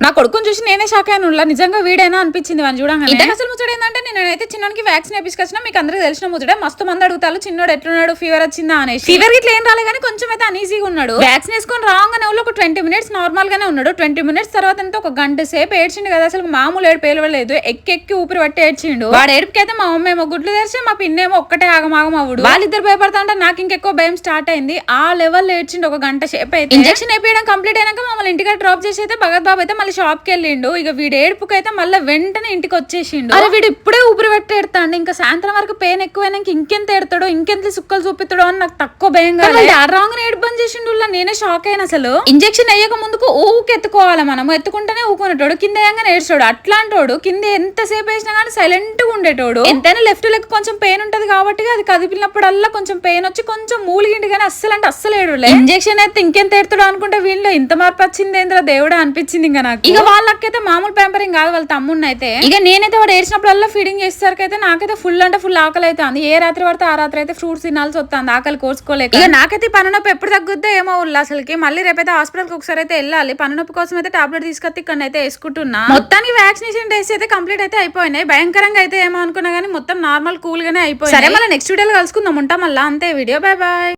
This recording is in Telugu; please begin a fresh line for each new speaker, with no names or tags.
నా కొడుకుని చూసి నేనే షాక్ అయినా నిజంగా వీడైనా అనిపించింది వాడిని చూడంగానే. ఇంతకు అసలు ముచ్చట ఏంటంటే నేనైతే చిన్నోనికి వ్యాక్సిన్ వేపించుకొచ్చిన, మీకు అందరికీ తెలిసిన ముచ్చట. మస్తు మంది అడుగుతారు చిన్నోడు ఎట్లున్నాడు, ఫీవర్ వచ్చిందా అనేసి. ఫీవర్ ఇట్లా ఏం రాలే కానీ కొంచెం అయితే అనీజీగా ఉన్నాడు. వ్యాక్సిన్ వేసుకొని రాగానే ఒక 20 minutes నార్మల్ గానే ఉన్నాడు. 20 minutes తర్వాత అంతా ఒక గంట సేపు ఏడ్చిండు కదా, అసలు మామూలు ఏడుపు ఏలవలేదు. ఎక్కి ఊపిరి పట్టి ఏడ్చిండు. వాడు ఏడుపుకైతే మా అమ్మ ఏమో గుడ్లు తెరిచి, మా పిన్నేమో ఒక్కటే ఆగమాగం అవ్వడు. వాళ్ళిద్దరు భయపడతా ఉంటే నాకు ఇంకెక్కువ భయం స్టార్ట్ అయింది. ఆ లెవెల్ ఏడ్చిండు ఒక గంట సేపు అయితే. ఇంజెక్షన్ వేయడం కంప్లీట్ అయినాక మమ్మల్ని ఇంటికి డ్రాప్ చేసి అయితే భగత్ బాబు అయితే మళ్ళీ షాప్ కి వెళ్ళిండు. ఇక వీడు ఏడుపుకైతే మళ్ళీ వెంటనే ఇంటికి వచ్చేసిండు. అరే వీడు ఇప్పుడే ఊపిరి పట్టి ఏడతాడు, ఇంకా సాయంత్రం వరకు పెయిన్ ఎక్కువైనాక ఇంకెంత ఏడతాడో, ఇంకెంత సుక్కలు చూపిస్తాడో అని నాకు తక్కువ భయం కాదు. రాంగ్ ఏడు బంద్ చేసిండు. నేనే షాక్ అయినా. అసలు ఇంజెక్షన్ అయ్యక ముందుకు ఎత్తుకోవాలి, మనం ఎత్తుకుంటేనే ఊకునేటోడు, కింద వేయంగా నేర్చాడు. అట్లాంటోడు కింద ఎంతసేపు వేసినా కానీ సైలెంట్ గా ఉండేటోడు. ఎంతైనా లెఫ్ట్ లెగ్ కొంచెం పెయిన్ ఉంటది కాబట్టి అది కదిపినప్పుడల్లా కొంచెం పెయిన్ వచ్చి కొంచెం మూలిగిండి కానీ అస్సలు అంటే అస్సలు ఏడులే. ఇంజెక్షన్ అయితే ఇంకెంత ఏడుతాడు అనుకుంటే వీళ్ళు ఇంత మార్పు వచ్చింది ఏంద్రా దేవుడా అనిపించింది. ఇంకా నాకు ఇక వాళ్ళకైతే మామూలు ప్యాంపరింగ్ కాదు, వాళ్ళ తమ్ముడిని అయితే. ఇక నేనైతే వాడు ఏడ్చినప్పుడల్లా ఫీడింగ్ చేసేసరికి అయితే నాకైతే ఫుల్ అంటే ఫుల్ ఆకలి అయితే అంది. ఏ రాత్రి పడితే ఆ రాత్రి అయితే ఫ్రూట్స్ తినాల్సి వస్తుంది, ఆకలి కోసుకోలేక. ఇక నాకైతే పని నొప్పి ఎప్పుడు తగ్గుద్దో ఏమో అసలుకి. మళ్ళీ రేపైతే హాస్పిటల్కి ఒకసారి అయితే వెళ్ళాలి. పని నొప్పి కోసం అయితే టాబ్లెట్ తీసుకొచ్చి ఇక్కడ అయితే వేసుకుంటున్నా. మొత్తానికి వ్యాక్సినేషన్ డేస్ అయితే కంప్లీట్ అయితే అయిపోయినాయి. భయంకరంగా అయితే ఏమో అనుకున్నా కానీ మొత్తం నార్మల్ కూల్ గానే అయిపోయింది. సరే మళ్ళీ నెక్స్ట్ వీడియోలో కలుసుకుందాం. ఉంటాం మళ్ళీ అంతే వీడియో. Bye bye.